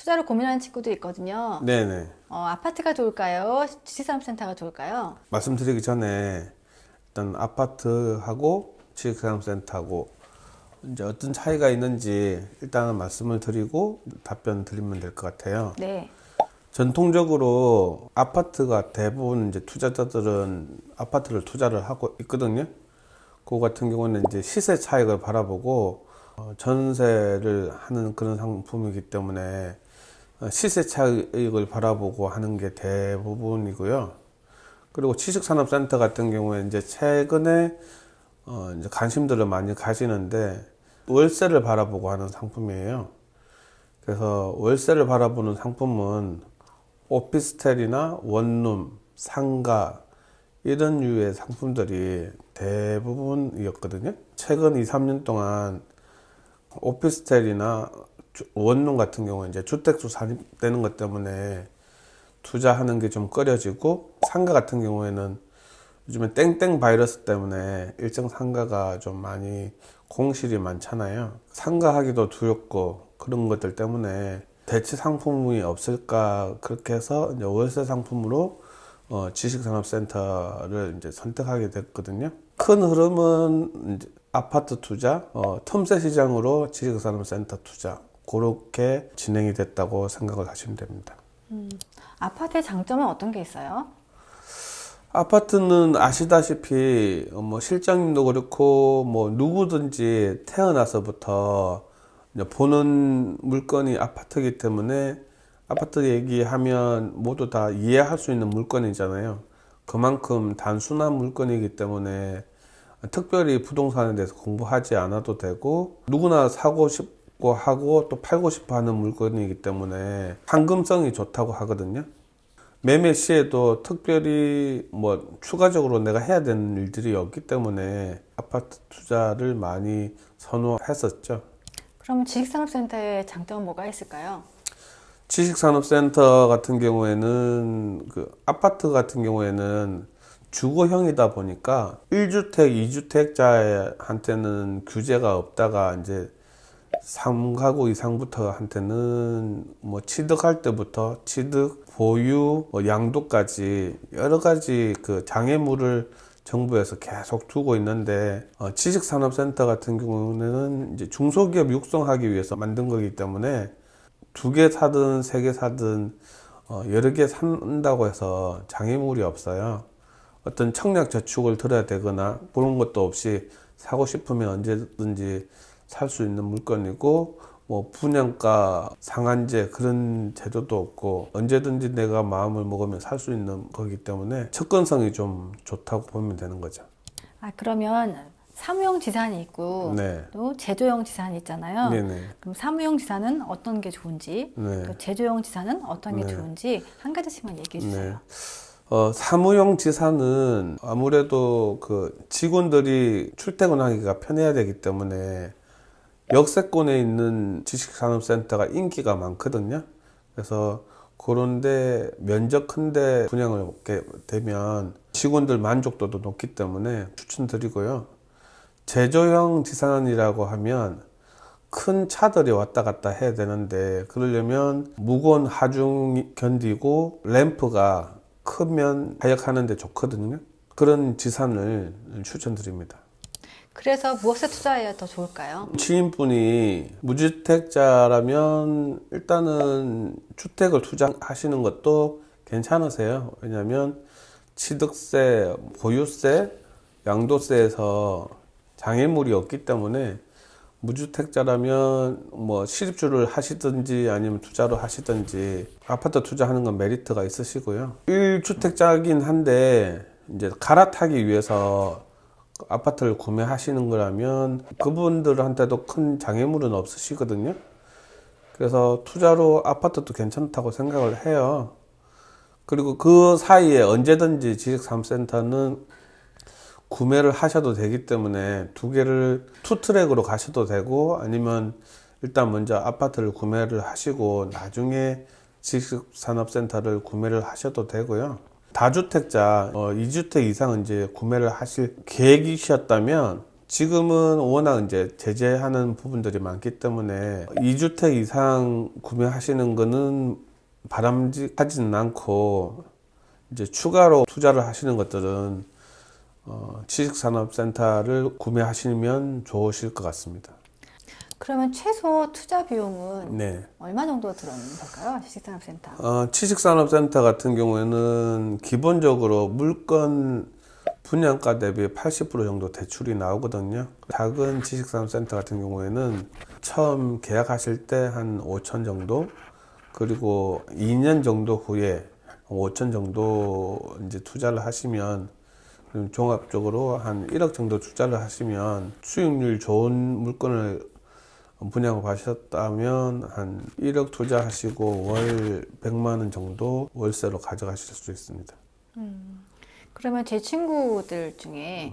투자를 고민하는 친구도 있거든요. 네네. 아파트가 좋을까요? 주식사업센터가 좋을까요? 말씀드리기 전에 일단 아파트하고 지식산업센터하고 이제 어떤 차이가 있는지 일단은 말씀을 드리고 답변 드리면 될 것 같아요. 네. 전통적으로 아파트가 대부분 이제 투자자들은 아파트를 투자를 하고 있거든요. 그거 같은 경우는 이제 시세 차익을 바라보고 전세를 하는 그런 상품이기 때문에 시세 차익을 바라보고 하는 게 대부분이고요. 그리고 취식산업센터 같은 경우에 이제 최근에 이제 관심들을 많이 가지는데 월세를 바라보고 하는 상품이에요. 그래서 월세를 바라보는 상품은 오피스텔이나 원룸, 상가 이런 류의 상품들이 대부분이었거든요. 최근 2, 3년 동안 오피스텔이나 원룸 같은 경우에 이제 주택수 산입되는 것 때문에 투자하는 게 좀 꺼려지고, 상가 같은 경우에는 요즘에 땡땡 바이러스 때문에 일정 상가가 좀 많이 공실이 많잖아요. 상가하기도 두렵고 그런 것들 때문에 대체 상품이 없을까, 그렇게 해서 이제 월세 상품으로 지식산업센터를 이제 선택하게 됐거든요. 큰 흐름은 이제 아파트 투자, 틈새 시장으로 지식산업센터 투자, 그렇게 진행이 됐다고 생각을 하시면 됩니다. 아파트의 장점은 어떤 게 있어요? 아파트는 아시다시피 뭐 실장님도 그렇고 뭐 누구든지 태어나서부터 이제 보는 물건이 아파트이기 때문에 아파트 얘기하면 모두 다 이해할 수 있는 물건이잖아요. 그만큼 단순한 물건이기 때문에 특별히 부동산에 대해서 공부하지 않아도 되고 누구나 사고 싶고 하고 또 팔고 싶어 하는 물건이기 때문에 상금성이 좋다고 하거든요. 매매 시에도 특별히 뭐 추가적으로 내가 해야 되는 일들이 없기 때문에 아파트 투자를 많이 선호했었죠. 그럼 지식산업센터의 장점은 뭐가 있을까요? 지식산업센터 같은 경우에는 그 아파트 같은 경우에는 주거형이다 보니까 1주택, 2주택자한테는 규제가 없다가 이제 3가구 이상부터 한테는 뭐 취득할 때부터 취득, 보유, 뭐 양도까지 여러 가지 그 장애물을 정부에서 계속 두고 있는데 지식산업센터 같은 경우는 이제 중소기업 육성하기 위해서 만든 거기 때문에 2개 사든 3개 사든 여러 개 산다고 해서 장애물이 없어요. 어떤 청약 저축을 들어야 되거나 그런 것도 없이 사고 싶으면 언제든지 살 수 있는 물건이고, 뭐 분양가 상한제 그런 제도도 없고 언제든지 내가 마음을 먹으면 살 수 있는 거기 때문에 접근성이 좀 좋다고 보면 되는 거죠. 그러면 사무용 지산이 있고 네. 또 제조용 지산이 있잖아요. 네네. 그럼 사무용 지산은 어떤 게 좋은지, 네. 또 제조용 지산은 어떤 게 네. 좋은지 한 가지씩만 얘기해 주세요. 사무용 지사는 아무래도 그 직원들이 출퇴근하기가 편해야 되기 때문에 역세권에 있는 지식산업센터가 인기가 많거든요. 그래서 그런데 면적 큰데 분양을 얻게 되면 직원들 만족도도 높기 때문에 추천드리고요. 제조형 지산이라고 하면 큰 차들이 왔다 갔다 해야 되는데 그러려면 무거운 하중 견디고 램프가 크면 하역하는 데 좋거든요. 그런 지산을 추천드립니다. 그래서 무엇에 투자해야 더 좋을까요? 지인분이 무주택자라면 일단은 주택을 투자하시는 것도 괜찮으세요. 왜냐하면 취득세, 보유세, 양도세에서 장애물이 없기 때문에 무주택자라면 뭐 실입주를 하시든지 아니면 투자로 하시든지 아파트 투자하는 건 메리트가 있으시고요. 1주택자긴 한데 이제 갈아타기 위해서 아파트를 구매하시는 거라면 그분들한테도 큰 장애물은 없으시거든요. 그래서 투자로 아파트도 괜찮다고 생각을 해요. 그리고 그 사이에 언제든지 지식산업센터는 구매를 하셔도 되기 때문에 2개를 투트랙으로 가셔도 되고 아니면 일단 먼저 아파트를 구매를 하시고 나중에 지식산업센터를 구매를 하셔도 되고요. 다주택자 2주택 이상은 이제 구매를 하실 계획이셨다면 지금은 워낙 이제 제재하는 부분들이 많기 때문에 2주택 이상 구매하시는 거는 바람직하지는 않고 이제 추가로 투자를 하시는 것들은 취식산업센터를 구매하시면 좋으실 것 같습니다. 그러면 최소 투자 비용은 네. 얼마 정도 들어갈까요? 취식산업센터. 취식산업센터 같은 경우에는 기본적으로 물건 분양가 대비 80% 정도 대출이 나오거든요. 작은 취식산업센터 같은 경우에는 처음 계약하실 때 한 5천 정도, 그리고 2년 정도 후에 5천 정도 이제 투자를 하시면, 그럼 종합적으로 한 1억 정도 투자를 하시면 수익률 좋은 물건을 분양을 받으셨다면 한 1억 투자하시고 월 100만 원 정도 월세로 가져가실 수 있습니다. 그러면 제 친구들 중에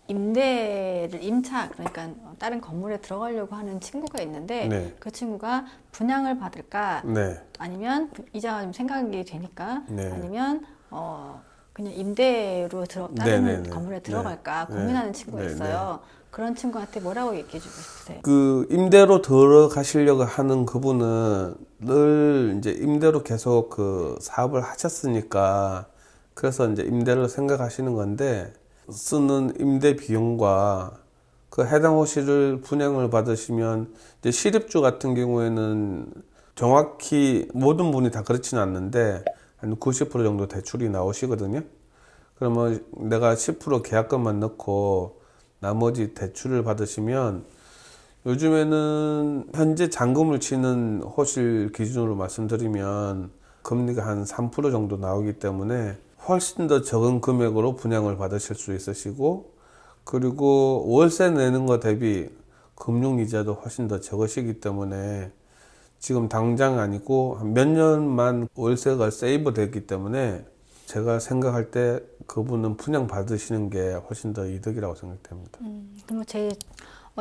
임대를 임차, 그러니까 다른 건물에 들어가려고 하는 친구가 있는데 네. 그 친구가 분양을 받을까, 네. 아니면 이자가 좀 생각이 되니까, 네. 아니면 그냥 임대로 다른 네네네. 건물에 들어갈까 네. 고민하는 친구가 네. 있어요. 그런 친구한테 뭐라고 얘기해 주고 싶으세요? 그 임대로 들어가시려고 하는 그분은 늘 이제 임대로 계속 그 사업을 하셨으니까 그래서 이제 임대를 생각하시는 건데, 쓰는 임대 비용과 그 해당 호실을 분양을 받으시면 이제 시립주 같은 경우에는 정확히 모든 분이 다 그렇지는 않는데 한 90% 정도 대출이 나오시거든요. 그러면 내가 10% 계약금만 넣고 나머지 대출을 받으시면, 요즘에는 현재 잔금을 치는 호실 기준으로 말씀드리면 금리가 한 3% 정도 나오기 때문에 훨씬 더 적은 금액으로 분양을 받으실 수 있으시고, 그리고 월세 내는 거 대비 금융이자도 훨씬 더 적으시기 때문에 지금 당장 아니고 한 몇 년만 월세가 세이브 되기 때문에 제가 생각할 때 그분은 분양 받으시는 게 훨씬 더 이득이라고 생각됩니다. 그럼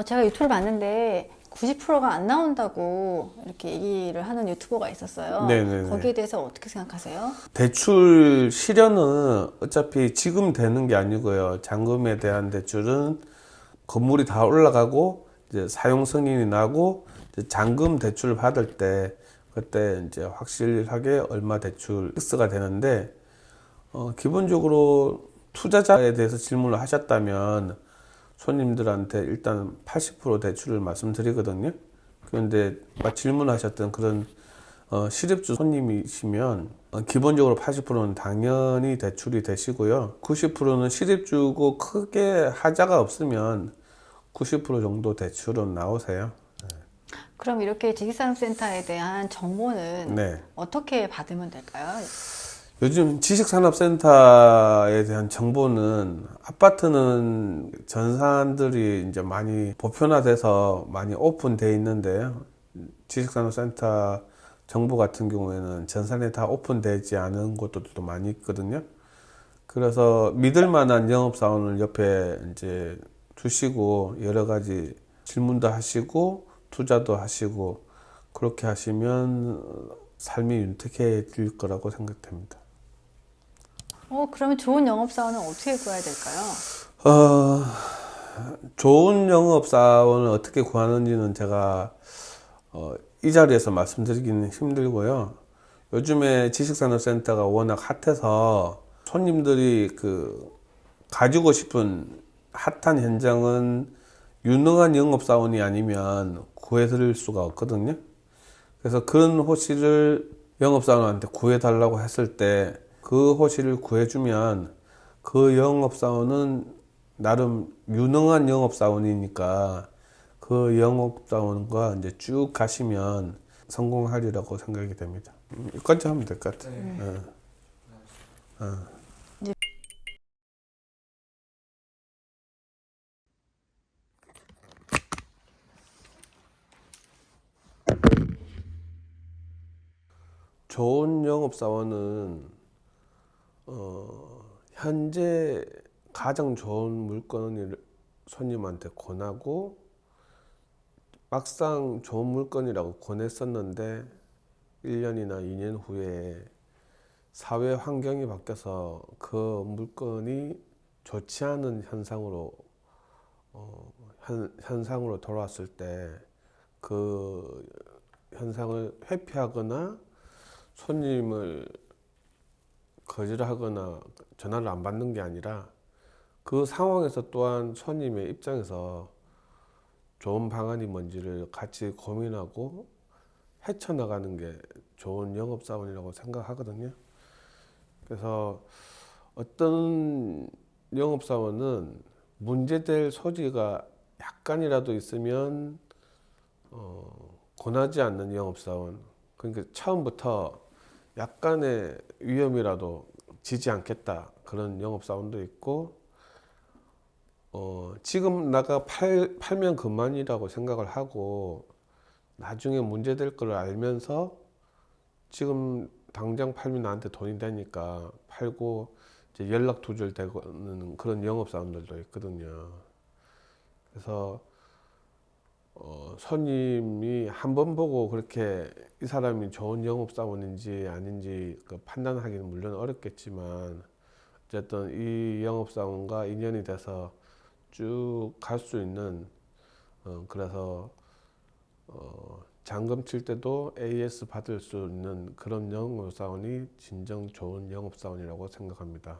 제가 유튜브를 봤는데 90%가 안 나온다고 이렇게 얘기를 하는 유튜버가 있었어요. 네네네. 거기에 대해서 어떻게 생각하세요? 대출 실현은 어차피 지금 되는 게 아니고요. 잔금에 대한 대출은 건물이 다 올라가고 이제 사용 승인이 나고 이제 잔금 대출을 받을 때 그때 이제 확실하게 얼마 대출 픽스가 되는데, 기본적으로 투자자에 대해서 질문을 하셨다면 손님들한테 일단 80% 대출을 말씀드리거든요. 그런데 질문하셨던 그런 실입주 손님이시면 기본적으로 80%는 당연히 대출이 되시고요. 90%는 실입주고 크게 하자가 없으면 90% 정도 대출은 나오세요. 그럼 이렇게 지식산업센터에 대한 정보는 네. 어떻게 받으면 될까요? 요즘 지식산업센터에 대한 정보는, 아파트는 전산들이 이제 많이 보편화돼서 많이 오픈돼 있는데요. 지식산업센터 정보 같은 경우에는 전산에 다 오픈되지 않은 곳들도 많이 있거든요. 그래서 믿을 만한 영업사원을 옆에 이제 두시고 여러 가지 질문도 하시고 투자도 하시고 그렇게 하시면 삶이 윤택해질 거라고 생각됩니다. 그러면 좋은 영업사원은 어떻게 구해야 될까요? 좋은 영업사원을 어떻게 구하는지는 제가 이 자리에서 말씀드리기는 힘들고요. 요즘에 지식산업센터가 워낙 핫해서 손님들이 가지고 싶은 핫한 현장은 유능한 영업사원이 아니면 구해드릴 수가 없거든요. 그래서 그런 호실을 영업사원한테 구해달라고 했을 때 그 호실을 구해주면 그 영업사원은 나름 유능한 영업사원이니까 그 영업사원과 이제 쭉 가시면 성공하리라고 생각이 됩니다. 여기까지 하면 될 것 같아요. 좋은 영업사원은 현재 가장 좋은 물건을 손님한테 권하고, 막상 좋은 물건이라고 권했었는데 1년이나 2년 후에 사회 환경이 바뀌어서 그 물건이 좋지 않은 현상으로 현상으로 돌아왔을 때 그 현상을 회피하거나 손님을 거절하거나 전화를 안 받는 게 아니라 그 상황에서 또한 손님의 입장에서 좋은 방안이 뭔지를 같이 고민하고 헤쳐나가는 게 좋은 영업사원이라고 생각하거든요. 그래서 어떤 영업사원은 문제될 소지가 약간이라도 있으면 권하지 않는 영업사원, 그러니까 처음부터 약간의 위험이라도 지지 않겠다 그런 영업사원도 있고, 지금 나가 팔면 그만이라고 생각을 하고 나중에 문제될 걸 알면서 지금 당장 팔면 나한테 돈이 되니까 팔고 이제 연락 두절되는 그런 영업사원들도 있거든요. 그래서 손님이 한 번 보고 그렇게 이 사람이 좋은 영업사원인지 아닌지 그 판단하기는 물론 어렵겠지만, 어쨌든 이 영업사원과 인연이 돼서 쭉 갈 수 있는, 그래서 잔금 칠 때도 AS 받을 수 있는 그런 영업사원이 진정 좋은 영업사원이라고 생각합니다.